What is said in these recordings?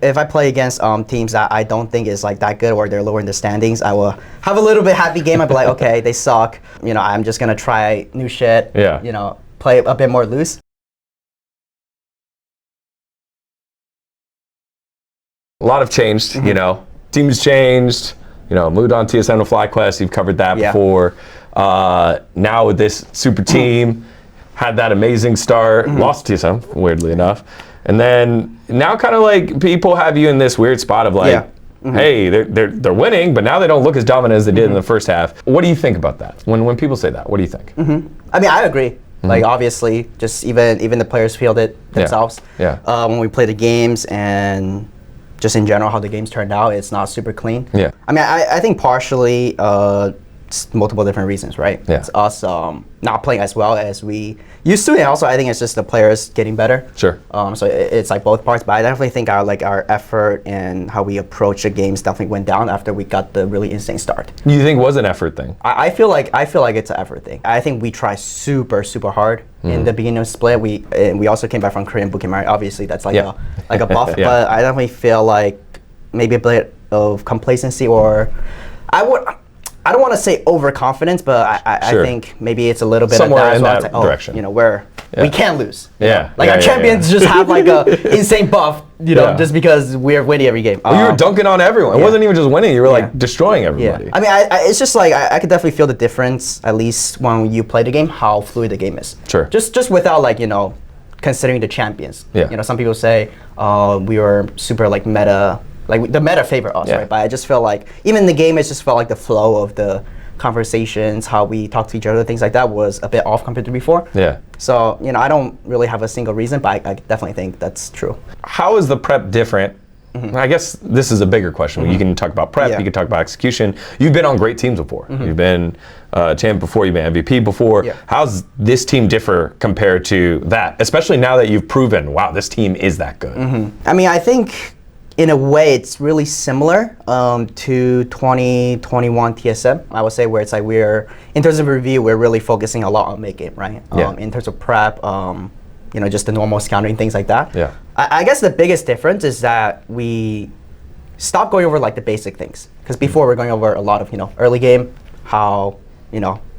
If I play against teams that I don't think is like that good or they're lower in the standings, I will have a little bit happy game. I'll be like, okay, they suck. I'm just gonna try new shit. Yeah. Play a bit more loose. A lot have changed, Teams changed, moved on TSM to FlyQuest, you've covered that before. Now with this super team, had that amazing start, lost to TSM, weirdly enough. And then now kind of like people have you in this weird spot of like, hey, they're winning, but now they don't look as dominant as they did in the first half. What do you think about that? When people say that, what do you think? I mean, I agree. Like obviously, just even the players feel it themselves. When we play the games and just in general how the games turned out, it's not super clean. Yeah. I mean, I think partially it's multiple different reasons, right? Yeah. It's us not playing as well as we used to, and also I think it's just the players getting better. Sure. So it's like both parts, but I definitely think our effort and how we approach the games definitely went down after we got the really insane start. You think it was an effort thing? I feel like it's an effort thing. I think we try super hard in the beginning of split. We also came back from Korean bootcamp, right? Obviously that's like a buff, but I definitely feel like maybe a bit of complacency, or I don't want to say overconfidence, but I think maybe it's a little bit somewhere of that, in that direction. Where we can't lose. Yeah. Like our champions just have like a insane buff, just because we're winning every game. You were dunking on everyone. It wasn't even just winning. You were like destroying everybody. Yeah. I mean, it's just like I could definitely feel the difference, at least when you play the game, how fluid the game is. Sure. Just without like considering the champions. Yeah. Some people say we were super like meta. Like the meta favor us, right? But I just feel like even in the game, it just felt like the flow of the conversations, how we talk to each other, things like that was a bit off compared to before. Yeah. So I don't really have a single reason, but I definitely think that's true. How is the prep different? I guess this is a bigger question. You can talk about prep, you can talk about execution. You've been on great teams before. You've been champ before, you've been MVP before. How's this team differ compared to that? Especially now that you've proven, wow, this team is that good. I mean, I think in a way, it's really similar to 2021 TSM. I would say where it's like in terms of review, we're really focusing a lot on mid-game, right? In terms of prep, just the normal scouting, things like that. Yeah. I guess the biggest difference is that we stopped going over like the basic things. Because before we're going over a lot of, early game, how,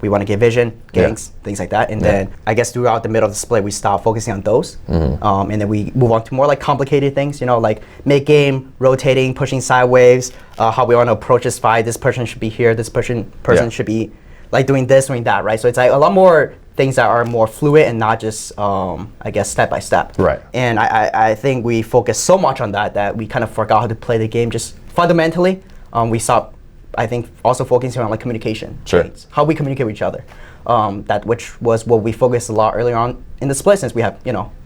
we want to get vision, ganks, things like that. And then I guess throughout the middle of the split, we stopped focusing on those. And then we move on to more like complicated things, like mid-game, rotating, pushing sideways, how we want to approach this fight. This person should be here. This person should be like doing this, doing that, right? So it's like a lot more things that are more fluid and not just, I guess, step by step. Right. And I think we focused so much on that we kind of forgot how to play the game just fundamentally. We stopped, I think, also focusing on like communication. Sure. Right? How we communicate with each other. Which was what we focused a lot earlier on in the split, since we have,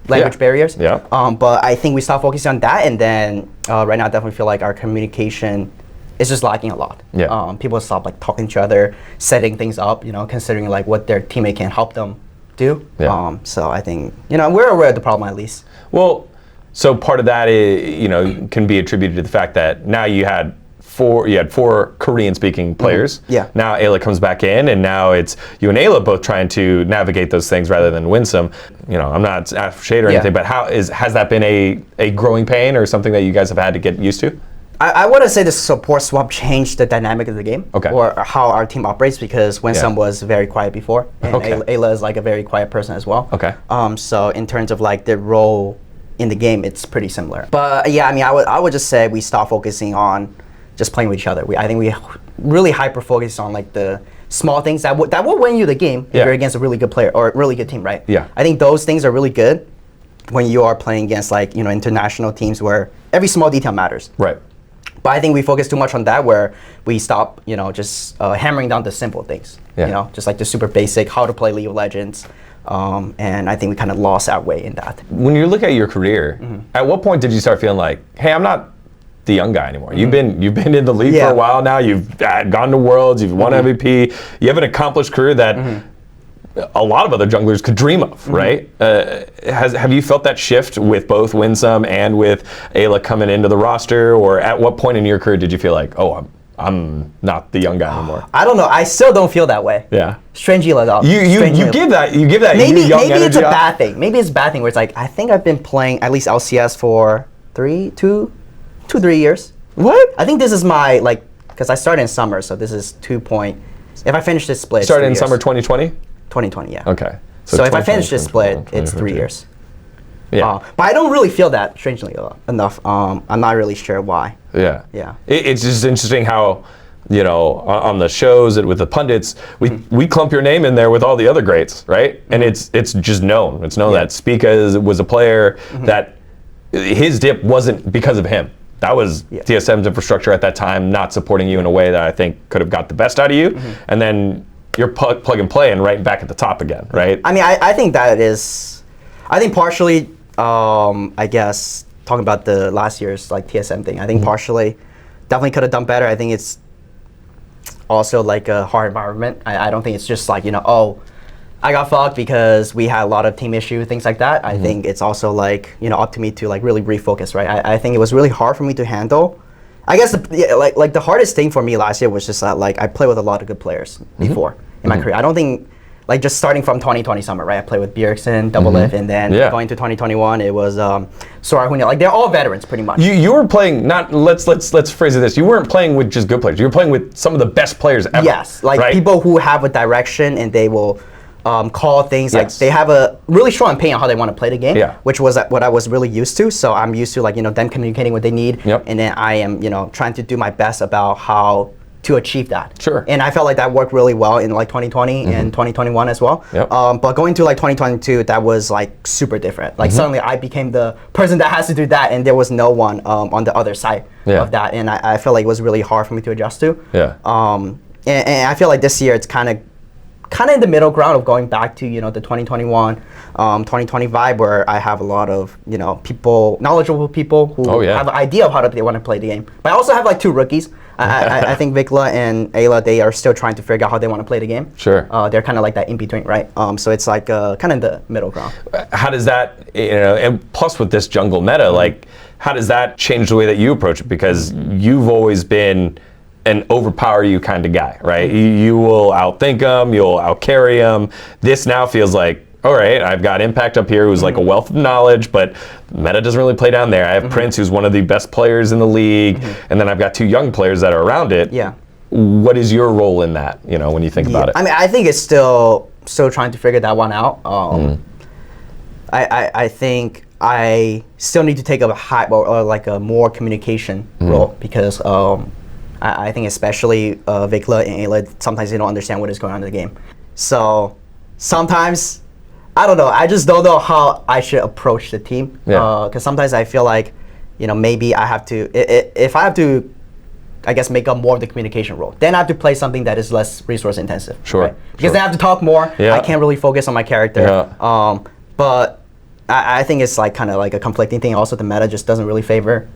language barriers. Yeah. But I think we stopped focusing on that, and then right now I definitely feel like our communication is just lacking a lot. Yeah. People stop like talking to each other, setting things up, considering like what their teammate can help them do. Yeah. So I think, we're aware of the problem at least. Well, so part of that is, can be attributed to the fact that now you had four Korean-speaking players. Yeah. Now Ayla comes back in, and now it's you and Ayla both trying to navigate those things rather than win some. I'm not after shade or anything, but has that been a growing pain or something that you guys have had to get used to? I wouldn't say the support swap changed the dynamic of the game, or how our team operates, because Winsome was very quiet before, and Ayla is like a very quiet person as well. Okay. So in terms of like their role in the game, it's pretty similar. But yeah, I mean, I would just say we stopped focusing on just playing with each other. I think we really hyper focus on like the small things that will win you the game if you're against a really good player or a really good team, right? Yeah. I think those things are really good when you are playing against like international teams where every small detail matters. Right. But I think we focus too much on that, where we stop, just hammering down the simple things. Just like the super basic, how to play League of Legends. And I think we kind of lost our way in that. When you look at your career, at what point did you start feeling like, hey, I'm not the young guy anymore? You've been in the league for a while now. You've gone to Worlds. You've won MVP. You have an accomplished career that a lot of other junglers could dream of, right? Have you felt that shift with both Winsome and with Ayla coming into the roster, or at what point in your career did you feel like, oh, I'm not the young guy anymore? I don't know. I still don't feel that way. Yeah. Strangely enough. You give that maybe young maybe it's a energy bad thing. Maybe it's a bad thing where it's like I think I've been playing at least LCS for 2-3 years. What? I think this is my, like, because I started in summer, so this is 2 point. If I finish this split, Started in it's 3 summer years. 2020? 2020, yeah. Okay. So if I finish this split, it's 3 years. Yeah. But I don't really feel that, strangely enough. I'm not really sure why. Yeah. Yeah. It's just interesting how, you know, on the shows and with the pundits, we clump your name in there with all the other greats, right? And it's just known. It's known that Spica was a player that his dip wasn't because of him. That was TSM's infrastructure at that time not supporting you in a way that I think could have got the best out of you. And then you're plug and play and right back at the top again, right? I mean, I think that is, I think partially, I guess, talking about the last year's like TSM thing, I think partially definitely could have done better. I think it's also like a hard environment. I don't think it's just like, you know, oh, I got fucked because we had a lot of team issue, things like that. I think it's also like, you know, up to me to like really refocus, right? I think it was really hard for me to handle. I guess like the hardest thing for me last year was just that like I played with a lot of good players before in my career. I don't think like just starting from 2020 summer, right? I played with Bjergsen, Double Lift, and then going to 2021, it was Sora Hunya. Like they're all veterans pretty much. You were playing not let's phrase it this. You weren't playing with just good players. You were playing with some of the best players ever. Yes, like right? people who have a direction and they will call things like they have a really strong opinion on how they want to play the game, which was what I was really used to. So I'm used to like, you know, them communicating what they need, and then I am, you know, trying to do my best about how to achieve that. Sure. And I felt like that worked really well in like 2020 and 2021 as well. But going to like 2022, that was like super different. Like suddenly I became the person that has to do that, and there was no one on the other side of that. And I felt like it was really hard for me to adjust to. And I feel like this year it's kind of in the middle ground of going back to, you know, the 2021, 2020 vibe, where I have a lot of, you know, people, knowledgeable people who have an idea of how they want to play the game. But I also have like 2 rookies. I think Vikla and Ayla, they are still trying to figure out how they want to play the game. Sure. They're kind of like that in between, right? So it's like kind of in the middle ground. How does that, you know, and plus with this jungle meta, like, how does that change the way that you approach it? Because you've always been an overpower you kind of guy, right? You will outthink them, you'll outcarry them. This now feels like, all right, I've got Impact up here who's like a wealth of knowledge, but meta doesn't really play down there. I have Prince, who's one of the best players in the league, and then I've got 2 young players that are around it. What is your role in that, you know, when you think about it? I mean, I think it's still trying to figure that one out. I think I still need to take a high, or like a more communication role, because I think especially Vikla and Ayla, sometimes they don't understand what is going on in the game. So sometimes, I don't know, I just don't know how I should approach the team. Because sometimes I feel like, you know, maybe I have to, if I have to, I guess, make up more of the communication role, then I have to play something that is less resource intensive. Right? Because then I have to talk more. I can't really focus on my character. But I think it's like kind of like a conflicting thing. Also, the meta just doesn't really favor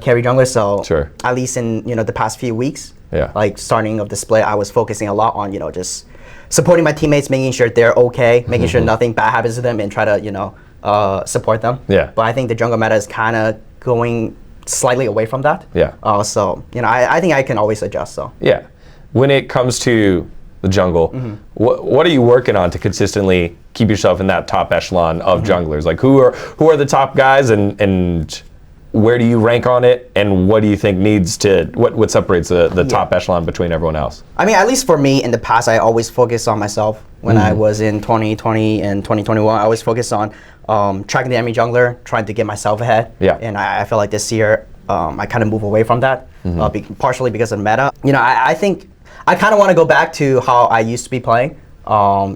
carry jungler. So at least in, you know, the past few weeks, like starting of the split, I was focusing a lot on, you know, just supporting my teammates, making sure they're okay, making sure nothing bad happens to them, and try to, you know, support them. But I think the jungle meta is kind of going slightly away from that. So, you know, I think I can always adjust. So when it comes to the jungle, what are you working on to consistently keep yourself in that top echelon of junglers? Like who are the top guys, and where do you rank on it, and what do you think needs to, what separates the top echelon between everyone else? I mean, at least for me in the past, I always focused on myself. When I was in 2020 and 2021, I always focused on tracking the enemy jungler, trying to get myself ahead. And I feel like this year, I kind of move away from that, partially because of the meta. You know, I think I kind of want to go back to how I used to be playing,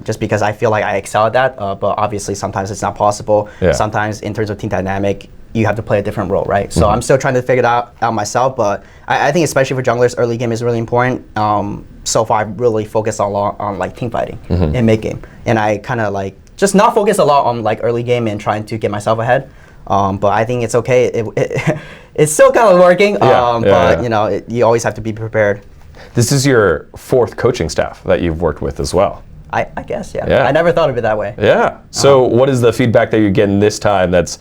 just because I feel like I excel at that. But obviously, sometimes it's not possible. Sometimes, in terms of team dynamic, you have to play a different role, right? So I'm still trying to figure that out myself. But I think, especially for junglers, early game is really important. So far, I've really focused a lot on like team fighting in mid game, and I kind of like just not focus a lot on like early game and trying to get myself ahead. But I think it's okay. It's still kind of working. But you know, you always have to be prepared. This is your 4th coaching staff that you've worked with as well. I guess, I never thought of it that way. So what is the feedback that you're getting this time that's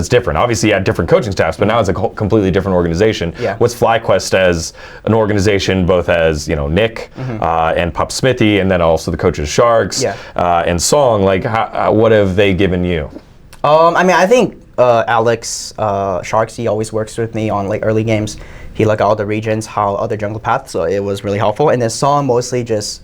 different? Obviously you had different coaching staffs, but now it's a completely different organization. What's FlyQuest as an organization, both as, you know, Nick and Pop Smithy, and then also the coaches Sharks and Song, like what have they given you? I mean, I think Alex Sharks, he always works with me on like early games. He look at all the regions, how other jungle paths, so it was really helpful. And then Song mostly just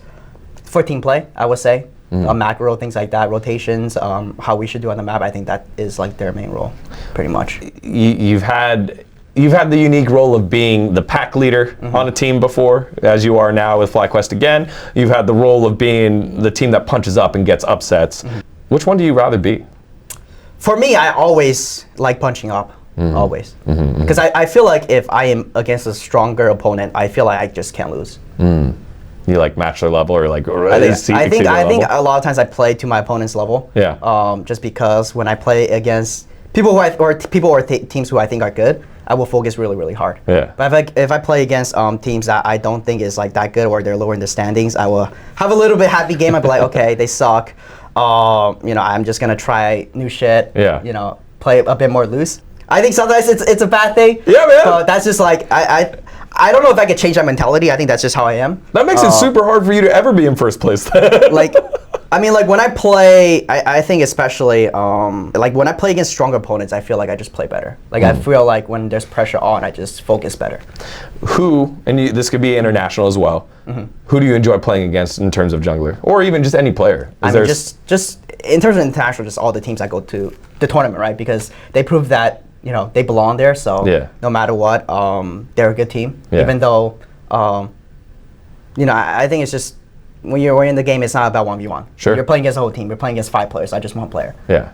for team play, I would say. Macro, things like that, rotations, how we should do on the map. I think that is like their main role, pretty much. You've had the unique role of being the pack leader on a team before, as you are now with FlyQuest again. You've had the role of being the team that punches up and gets upsets. Which one do you rather be? For me, I always like punching up, always. Because I feel like if I am against a stronger opponent, I feel like I just can't lose. You like match their level or like I think a lot of times I play to my opponent's level. Yeah. Just because when I play against people or teams who I think are good, I will focus really, really hard. Yeah. But if I play against teams that I don't think is like that good or they're lower in the standings, I will have a little bit happy game. I'll be like, okay, they suck. You know, I'm just gonna try new shit. Yeah. You know, play a bit more loose. I think sometimes it's a bad thing. Yeah, man. But that's just like I don't know if I could change that mentality. I think that's just how I am. That makes it super hard for you to ever be in first place. Like, I mean, like when I play, I think especially, like when I play against stronger opponents, I feel like I just play better. Like I feel like when there's pressure on, I just focus better. Who, and this could be international as well, who do you enjoy playing against in terms of jungler? Or even just any player? I mean, just in terms of international, just all the teams that go to the tournament, right? Because they prove that, you know, they belong there, so no matter what, they're a good team. Yeah. Even though, you know, I think it's just, when you're in the game, it's not about 1v1. Sure. You're playing against a whole team. You're playing against 5 players, not just 1 player. Yeah.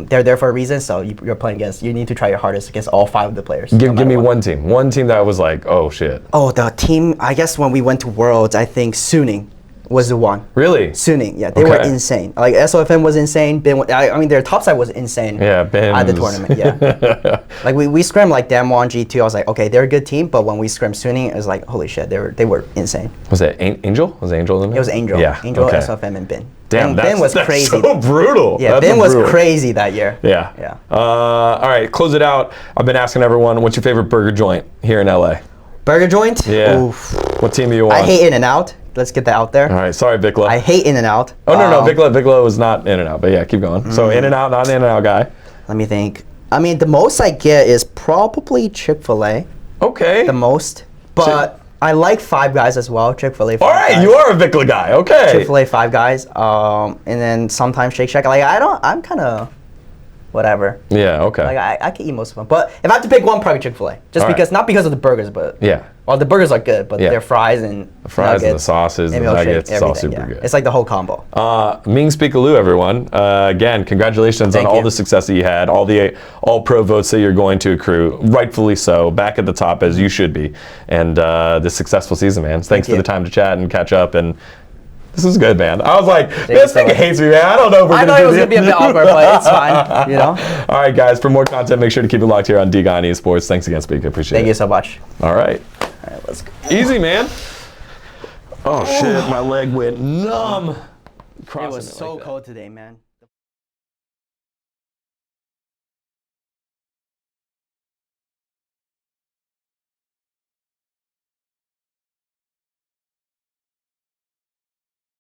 They're there for a reason, so you're playing against, you need to try your hardest against all 5 of the players. Give me one team that was like, oh shit. Oh, the team, I guess when we went to Worlds, I think Suning was the one. Really? Suning, yeah, they were insane. Like SOFM was insane. I mean, their top side was insane. Yeah, Ben at the tournament. Yeah, like we scrimmed like Damwon G2. I was like, okay, they're a good team, but when we scrimmed Suning, it was like, holy shit, they were insane. Was it Angel? Was Angel in there? It was Angel. Yeah. Angel, SOFM, and Ben. Damn, and Ben was crazy. So brutal. Yeah, Ben was crazy that year. Yeah. Yeah. All right, close it out. I've been asking everyone, what's your favorite burger joint here in LA? Burger joint? Yeah. Oof. What team are you on? I hate In-N-Out. Let's get that out there. All right, sorry, Vikla. I hate In-N-Out. Oh, no, Vikla was not In-N-Out, but yeah, keep going. So In-N-Out, not an In-N-Out guy. Let me think. I mean, the most I get is probably Chick-fil-A. Okay. The most. But I like Five Guys as well, Chick-fil-A. All right, you are a Vikla guy, okay. Chick-fil-A, Five Guys, and then sometimes Shake Shack. Like, I'm kind of whatever. Yeah, okay. Like, I can eat most of them. But if I have to pick one, probably Chick-fil-A. Just because, not because of the burgers, but. Yeah. Well, the burgers are good, but their fries and the fries nuggets, and the sauces and the nuggets, it's all super good. It's like the whole combo. Ming Speakaloo, everyone. Again, congratulations on all the success that you had, all the all-pro votes that you're going to accrue, rightfully so, back at the top as you should be, and this successful season, man. Thanks for the time to chat and catch up, and this is good, man. I was like, this nigga hates me, man. I don't know if we're going to do this. I know it was going to be a bit awkward, but it's fine, you know? All right, guys, for more content, make sure to keep it locked here on D-Gon Esports. Thanks again, Spica. Appreciate it. Thank you so much. All right. All right, let's go. Easy, man. Oh, shit. My leg went numb. It was so cold today, man.